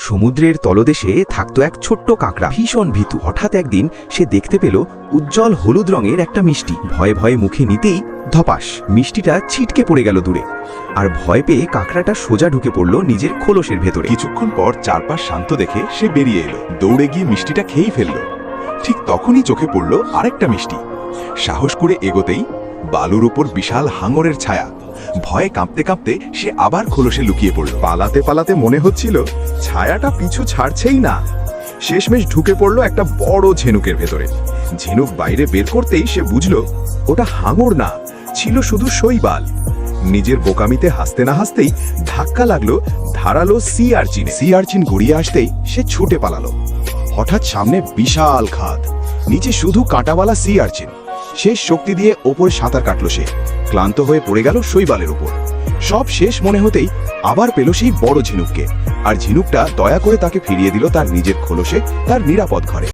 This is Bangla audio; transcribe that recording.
সমুদ্রের তলদেশে থাকতো এক ছোট্ট কাকড়া, ভীষণ ভীতু। হঠাৎ একদিন সে দেখতে পেল উজ্জ্বল হলুদ রঙের একটা মিষ্টি। ভয়ে ভয়ে মুখে নিতেই ধপাস, মিষ্টিটা ছিটকে পড়ে গেল দূরে। আর ভয় পেয়ে কাকড়াটা সোজা ঢুকে পড়ল নিজের খোলসের ভেতরে। কিছুক্ষণ পর চারপাশ শান্ত দেখে সে বেরিয়ে এলো, দৌড়ে গিয়ে মিষ্টিটা খেয়েই ফেলল। ঠিক তখনই চোখে পড়ল আরেকটা মিষ্টি। সাহস করে এগোতেই বালুর উপর বিশাল হাঙরের ছায়া। ভয়ে কাঁপতে কাঁপতে সে আবার খোলসে লুকিয়ে পড়ল। পালাতে পালাতে মনে হচ্ছিল ছায়াটা পিছু ছাড়ছেই না। শেষমেশ ঢুকে পড়ল একটা বড় ঝিনুকের ভেতরে। ঝিনুক বাইরে বের করতেই সে বুঝল ওটা হাঙর না, ছিল শুধু শৈবাল। নিজের বোকামিতে হাসতে না হাসতেই ধাক্কা লাগলো ধারালো সি আর্চিন গড়িয়ে আসতেই সে ছুটে পালালো। হঠাৎ সামনে বিশাল খাদ, নিচে শুধু কাঁটাওয়ালা সি আর্চিন। শেষ শক্তি দিয়ে ওপর সাঁতার কাটলো সে। ক্লান্ত হয়ে পড়ে গেল শৈবালের উপর। সব শেষ মনে হতেই আবার পেল সেই বড় ঝিনুককে। আর ঝিনুকটা দয়া করে তাকে ফিরিয়ে দিল তার নিজের খোলসে, তার নিরাপদ ঘরে।